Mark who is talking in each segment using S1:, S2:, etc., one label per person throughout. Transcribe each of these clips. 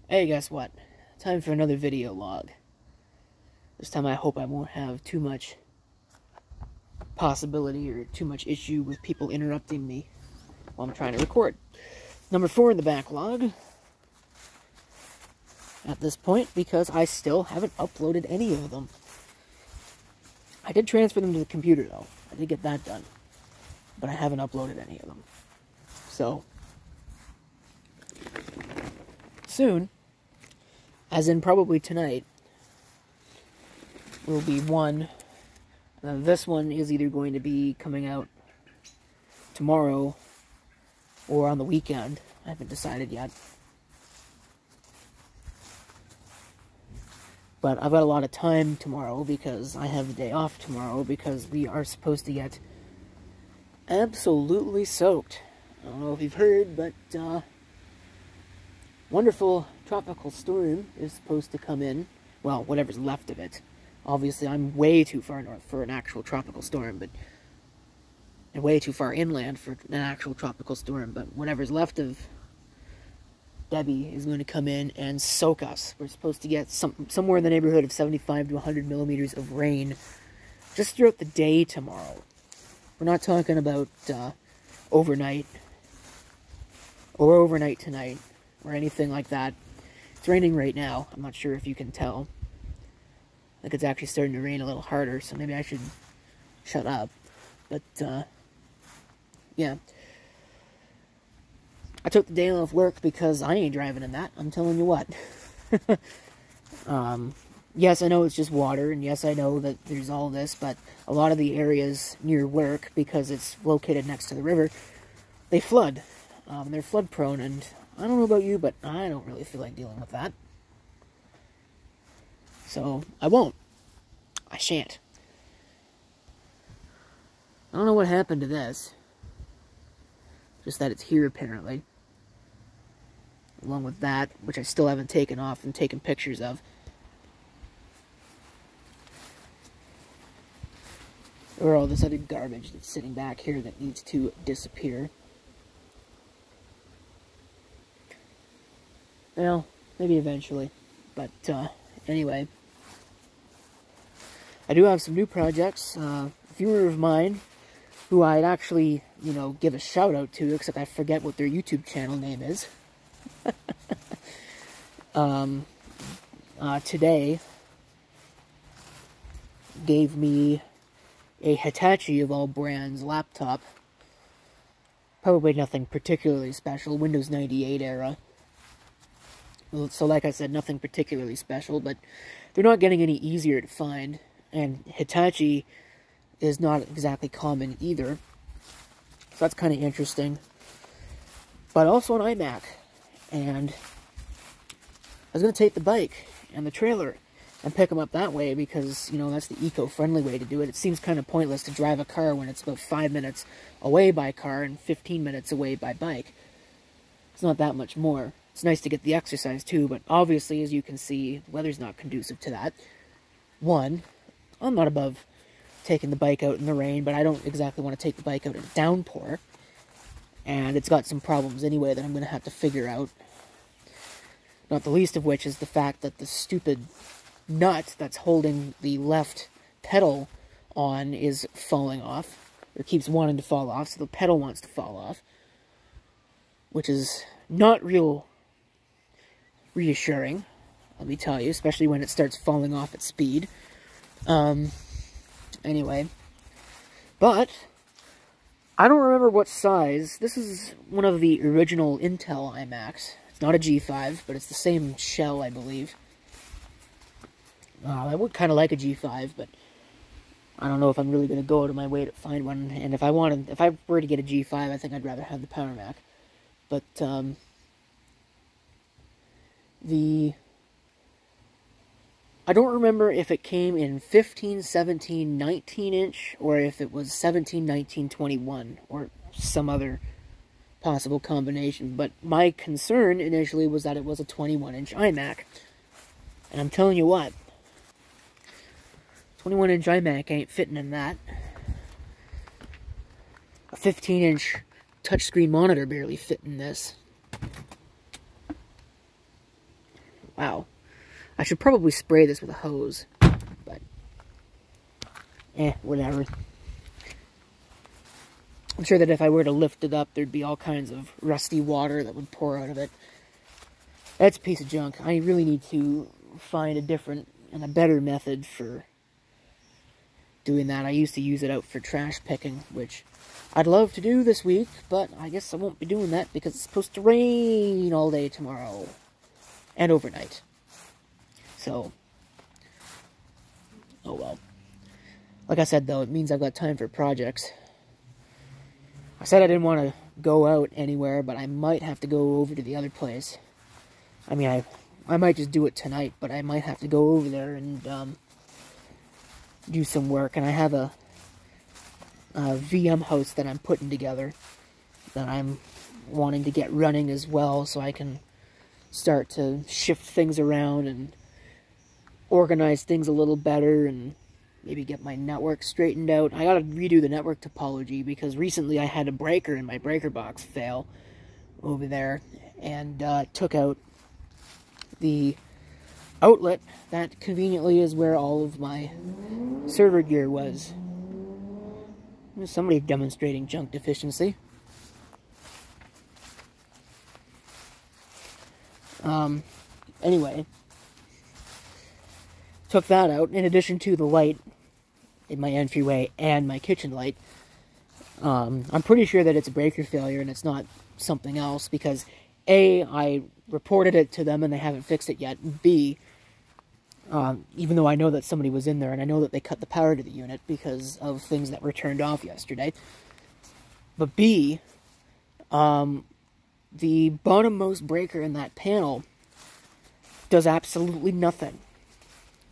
S1: Hey, guess what? Time for another video log. This time I hope I won't have too much possibility or too much issue with people interrupting me while I'm trying to record. Number 4 in the backlog at this point because I still haven't uploaded any of them. I did transfer them to the computer though. I did get that done. But I haven't uploaded any of them. So, soon, as in probably tonight, will be one. This one is either going to be coming out tomorrow or on the weekend. I haven't decided yet. But I've got a lot of time tomorrow because I have the day off tomorrow because we are supposed to get absolutely soaked. I don't know if you've heard, but wonderful tropical storm is supposed to come in. Well, whatever's left of it. Obviously, I'm way too far north for an actual tropical storm, and way too far inland for an actual tropical storm, but whatever's left of Debbie is going to come in and soak us. We're supposed to get somewhere in the neighborhood of 75 to 100 millimeters of rain just throughout the day tomorrow. We're not talking about overnight or overnight tonight or anything like that. It's raining right now. I'm not sure if you can tell. I think it's actually starting to rain a little harder, so maybe I should shut up. But, yeah. I took the day off work because I ain't driving in that. I'm telling you what. Yes, I know it's just water, and yes, I know that there's all this, but a lot of the areas near work, because it's located next to the river, they flood. They're flood prone, and I don't know about you, but I don't really feel like dealing with that. So, I won't. I shan't. I don't know what happened to this. Just that it's here, apparently. Along with that, which I still haven't taken off and taken pictures of. Or all this other garbage that's sitting back here that needs to disappear. Well, maybe eventually. But, anyway. I do have some new projects. A viewer of mine, who I'd actually, give a shout out to, except I forget what their YouTube channel name is. Today gave me a Hitachi of all brands laptop. Probably nothing particularly special, Windows 98 era. So like I said, nothing particularly special, but they're not getting any easier to find, and Hitachi is not exactly common either. So that's kind of interesting. But also an iMac, and I was going to take the bike and the trailer and pick them up that way because, that's the eco-friendly way to do it. It seems kind of pointless to drive a car when it's about 5 minutes away by car and 15 minutes away by bike. It's not that much more. It's nice to get the exercise too, but obviously, as you can see, the weather's not conducive to that. One, I'm not above taking the bike out in the rain, but I don't exactly want to take the bike out in a downpour. And it's got some problems anyway that I'm going to have to figure out. Not the least of which is the fact that the stupid nut that's holding the left pedal on is falling off. Or keeps wanting to fall off, so the pedal wants to fall off. Which is not real reassuring, let me tell you, especially when it starts falling off at speed. Anyway. But I don't remember what size. This is one of the original Intel iMacs. It's not a G5, but it's the same shell, I believe. I would kind of like a G5, but I don't know if I'm really going to go out of my way to find one. And if I were to get a G5, I think I'd rather have the Power Mac. But I don't remember if it came in 15, 17, 19-inch, or if it was 17, 19, 21, or some other possible combination. But my concern initially was that it was a 21-inch iMac. And I'm telling you what, 21-inch iMac ain't fitting in that. A 15-inch touchscreen monitor barely fit in this. Wow. I should probably spray this with a hose. But, whatever. I'm sure that if I were to lift it up, there'd be all kinds of rusty water that would pour out of it. That's a piece of junk. I really need to find a different and a better method for doing that. I used to use it out for trash picking, which I'd love to do this week, but I guess I won't be doing that because it's supposed to rain all day tomorrow. And overnight. So, oh well. Like I said, though, it means I've got time for projects. I said I didn't want to go out anywhere, but I might have to go over to the other place. I mean, I might just do it tonight, but I might have to go over there and do some work. And I have a VM house that I'm putting together that I'm wanting to get running as well, so I can start to shift things around and organize things a little better and maybe get my network straightened out. I gotta redo the network topology because recently I had a breaker in my breaker box fail over there and took out the outlet that conveniently is where all of my server gear was. There's somebody demonstrating junk deficiency. Anyway, took that out, in addition to the light in my entryway and my kitchen light. I'm pretty sure that it's a breaker failure and it's not something else, because A, I reported it to them and they haven't fixed it yet, and B, even though I know that somebody was in there and I know that they cut the power to the unit because of things that were turned off yesterday, but B, the bottommost breaker in that panel does absolutely nothing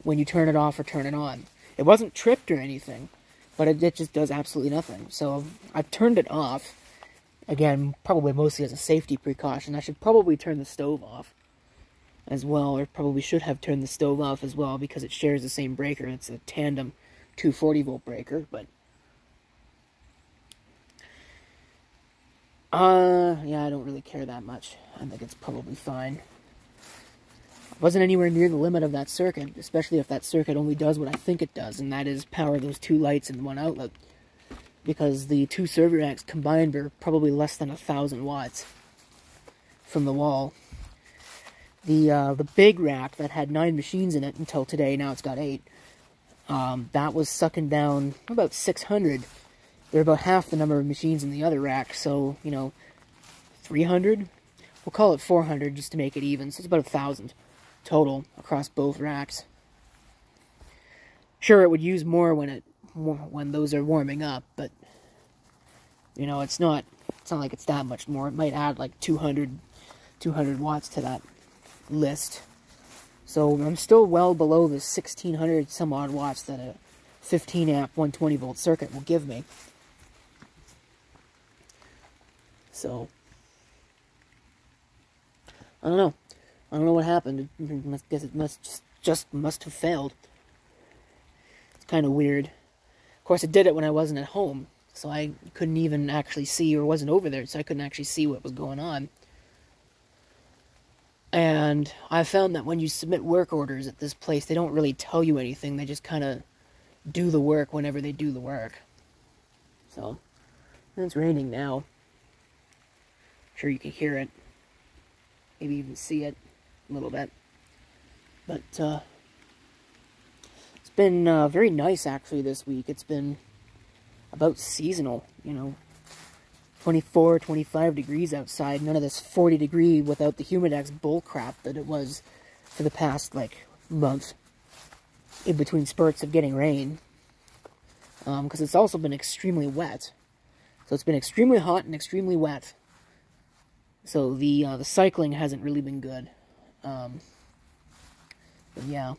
S1: when you turn it off or turn it on. It wasn't tripped or anything, but it just does absolutely nothing. So I've turned it off. Again, probably mostly as a safety precaution. I should probably turn the stove off as well, or probably should have turned the stove off as well, because it shares the same breaker. It's a tandem 240 volt breaker, but yeah, I don't really care that much. I think it's probably fine. Wasn't anywhere near the limit of that circuit, especially if that circuit only does what I think it does, and that is power those two lights and one outlet. Because the two server racks combined are probably less than 1,000 watts from the wall. The big rack that had 9 machines in it until today, now it's got 8, that was sucking down about 600. They're about half the number of machines in the other rack, so, 300? We'll call it 400 just to make it even, so it's about 1,000 total across both racks. Sure, it would use more when those are warming up, but it's not like it's that much more. It might add like 200 watts to that list. So I'm still well below the 1,600 some odd watts that a 15 amp 120 volt circuit will give me. So I don't know. I don't know what happened. I guess it must have failed. It's kind of weird. Of course, it did it when I wasn't at home, so I couldn't even actually see, or wasn't over there, so I couldn't actually see what was going on. And I found that when you submit work orders at this place, they don't really tell you anything. They just kind of do the work whenever they do the work. So, it's raining now. I'm sure you can hear it. Maybe even see it a little bit. But, it's been very nice, actually, this week. It's been about seasonal, 24, 25 degrees outside. None of this 40 degree without the Humidex bull crap that it was for the past, month. In between spurts of getting rain. Because it's also been extremely wet. So it's been extremely hot and extremely wet. So the cycling hasn't really been good. But yeah.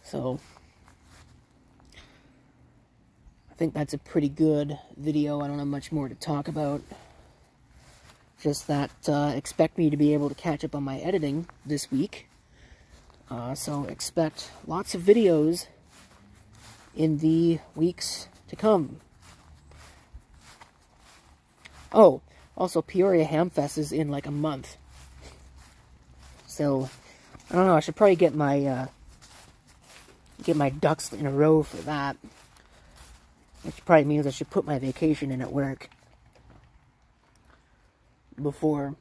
S1: So I think that's a pretty good video. I don't have much more to talk about. Just that expect me to be able to catch up on my editing this week. So expect lots of videos in the weeks to come. Oh, also Peoria Hamfest is in like a month. So, I don't know, I should probably get my ducks in a row for that. Which probably means I should put my vacation in at work. Before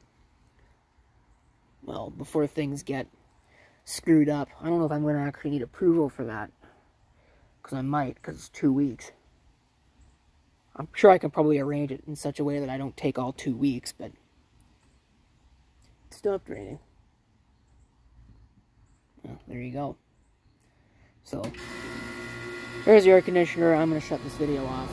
S1: things get screwed up. I don't know if I'm going to actually need approval for that. Because I might, because it's 2 weeks. I'm sure I can probably arrange it in such a way that I don't take all 2 weeks, but... It stopped raining. Yeah, there you go. So, there's the air conditioner. I'm going to shut this video off.